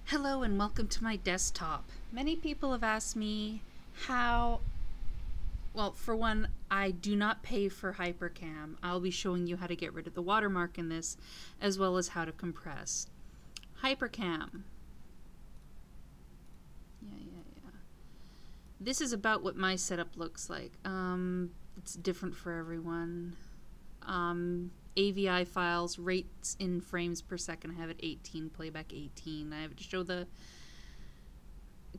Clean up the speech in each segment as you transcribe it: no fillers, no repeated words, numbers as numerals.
Hello and welcome to my desktop. Many people have asked me how, well, for one, I do not pay for Hypercam. I'll be showing you how to get rid of the watermark in this, as well as how to compress. Hypercam. Yeah. This is about what my setup looks like. It's different for everyone. AVI files, rates in frames per second. I have it 18, playback 18. I have it to show the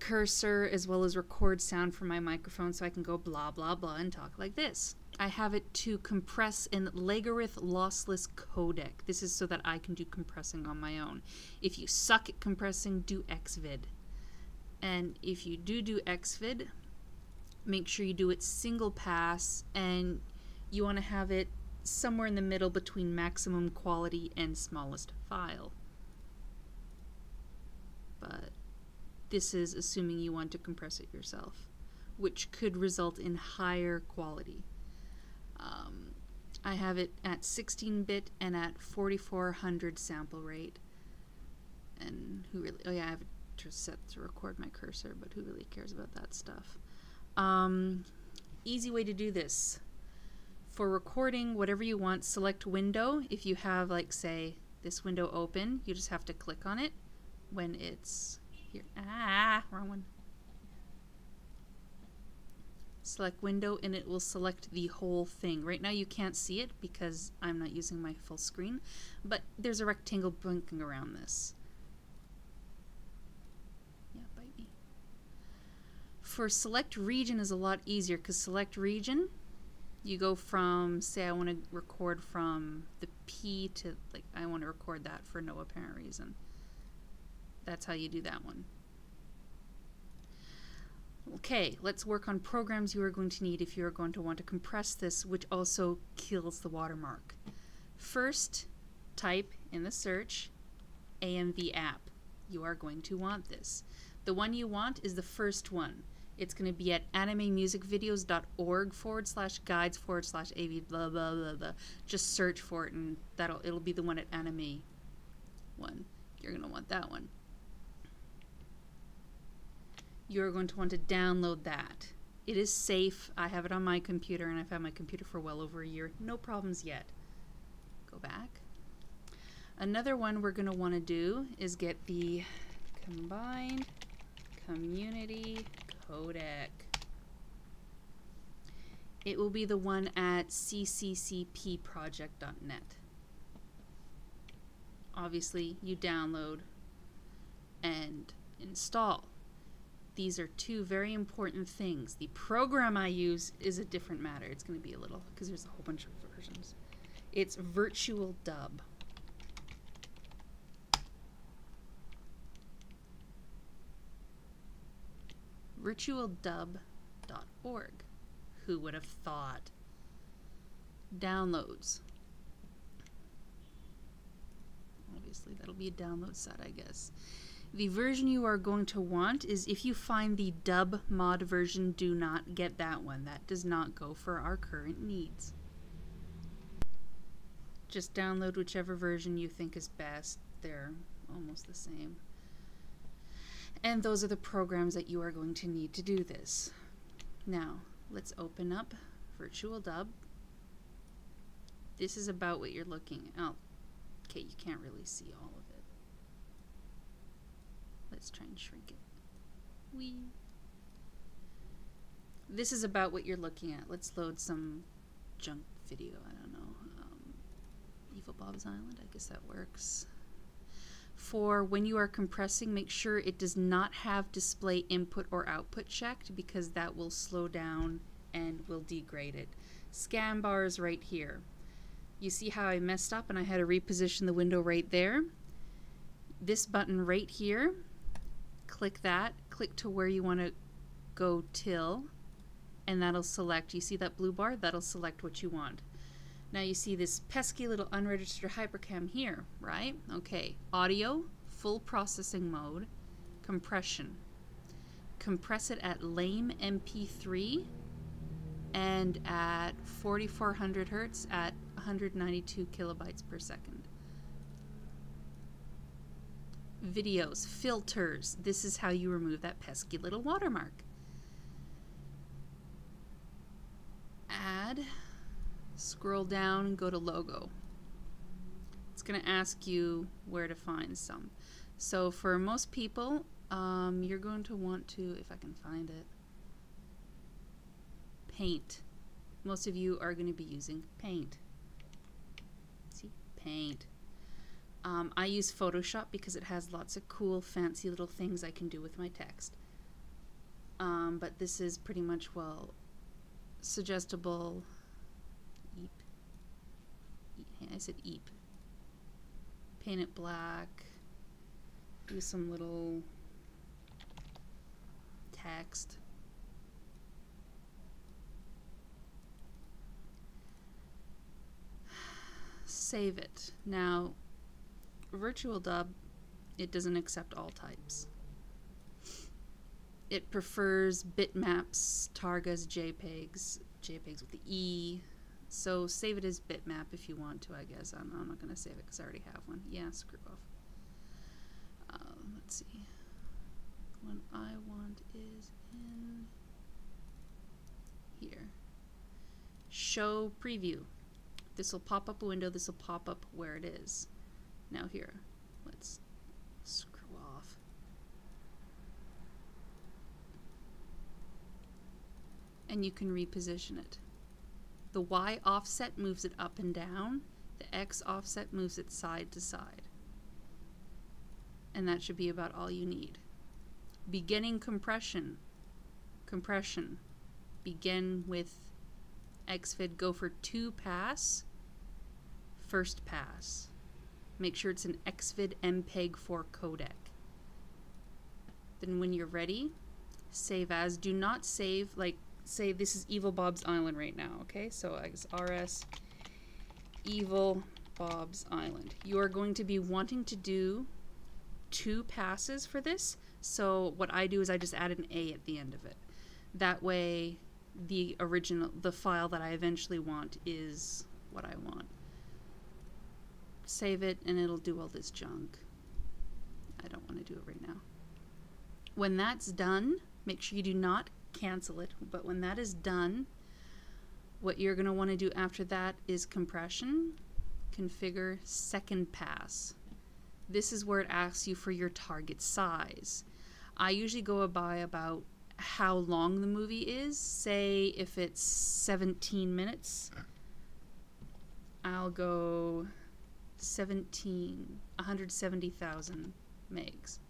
cursor as well as record sound from my microphone so I can go blah blah blah and talk like this. I have it to compress in Logarith lossless codec. This is so that I can do compressing on my own. If you suck at compressing, do Xvid. And if you do Xvid, make sure you do it single pass, and you want to have it somewhere in the middle between maximum quality and smallest file. But this is assuming you want to compress it yourself, which could result in higher quality. I have it at 16-bit and at 4400 sample rate. And who really, oh yeah, I have it set to record my cursor, but who really cares about that stuff? Easy way to do this. For recording, whatever you want, select window. If you have, like, say, this window open, you just have to click on it when it's here. Wrong one. Select window and it will select the whole thing. Right now you can't see it because I'm not using my full screen, but there's a rectangle blinking around this. Yeah, bite me. For select region is a lot easier because select region, you go from, say I want to record from the P to, like, I want to record that for no apparent reason. That's how you do that one. Okay, let's work on programs you are going to need if you are going to want to compress this, which also kills the watermark. First, type in the search AMV app. You are going to want this. The one you want is the first one. It's going to be at animemusicvideos.org/guides/AV blah blah blah blah. Just search for it and it'll be the one at anime one. You're going to want that one. You're going to want to download that. It is safe. I have it on my computer and I've had my computer for well over a year. No problems yet. Go back. Another one we're going to want to do is get the combined community codec. It will be the one at cccpproject.net. Obviously, you download and install. These are two very important things. The program I use is a different matter. It's going to be a little, because there's a whole bunch of versions. It's VDub. virtualdub.org. Who would have thought? Downloads. Obviously, that'll be a download set, I guess. The version you are going to want is, if you find the dub mod version, do not get that one. That does not go for our current needs. Just download whichever version you think is best. They're almost the same. And those are the programs that you are going to need to do this. Now, let's open up VirtualDub. This is about what you're looking at. Oh, okay, you can't really see all of it. Let's try and shrink it. Whee! This is about what you're looking at. Let's load some junk video. I don't know. Evil Bob's Island. I guess that works. For when you are compressing, make sure it does not have display input or output checked, because that will slow down and will degrade it. Scan bars right here. You see how I messed up and I had to reposition the window right there? This button right here, click that, click to where you want to go till, and that'll select, you see that blue bar? That'll select what you want. Now you see this pesky little unregistered Hypercam here, right? Okay, audio, full processing mode, compression. Compress it at lame MP3 and at 4400 Hertz at 192 kilobytes per second. videos, filters. This is how you remove that pesky little watermark. Add, scroll down and go to logo. It's going to ask you where to find some. So for most people, you're going to want to, if I can find it, Paint. Most of you are going to be using Paint. See, Paint. I use Photoshop because it has lots of cool, fancy little things I can do with my text. But this is pretty much, well, suggestible. I said Eep. Paint it black. Do some little text. Save it. Now, VirtualDub, it doesn't accept all types. It prefers bitmaps, targas, JPEGs with the E. So save it as bitmap if you want to, I guess. I'm not going to save it because I already have one. Yeah, screw off. Let's see. One I want is in here. Show preview. This will pop up a window. This will pop up where it is. Now here, let's screw off. And you can reposition it. The Y offset moves it up and down. The X offset moves it side to side. And that should be about all you need. Beginning compression. Compression. Begin with Xvid. Go for 2 pass. First pass. Make sure it's an Xvid MPEG-4 codec. Then when you're ready, save as. Do not save, like, say this is Evil Bob's Island right now, okay? So I guess RS Evil Bob's Island. You are going to be wanting to do 2 passes for this. So what I do is I just add an A at the end of it. That way the file that I eventually want is what I want. Save it and it'll do all this junk. I don't want to do it right now. When that's done, make sure you do not cancel it, but when that is done, what you're going to want to do after that is compression, configure second pass. This is where it asks you for your target size. I usually go by about how long the movie is. Say if it's 17 minutes, I'll go 170,000 megs.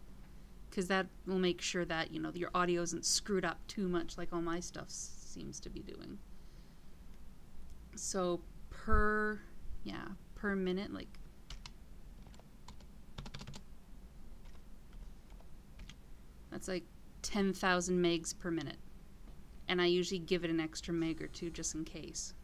Because that will make sure that, you know, your audio isn't screwed up too much like all my stuff seems to be doing. So per minute, like, that's like 10,000 megs per minute. And I usually give it an extra meg or two just in case.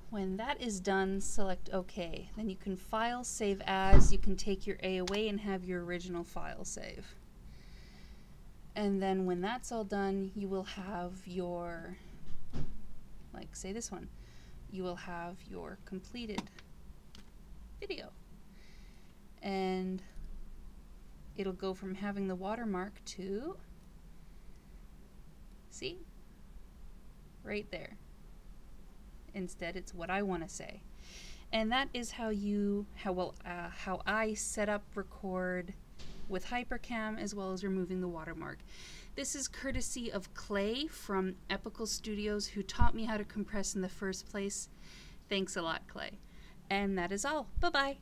When that is done, select OK. Then you can file, save as. You can take your A away and have your original file save. And then when that's all done, you will have your, like say this one, you will have your completed video. And it'll go from having the watermark to, see, right there. Instead, it's what I want to say. And that is how I set up, record with Hypercam, as well as removing the watermark. This is courtesy of Clay from Epical Studios, who taught me how to compress in the first place. Thanks a lot, Clay. And that is all. Bye-bye.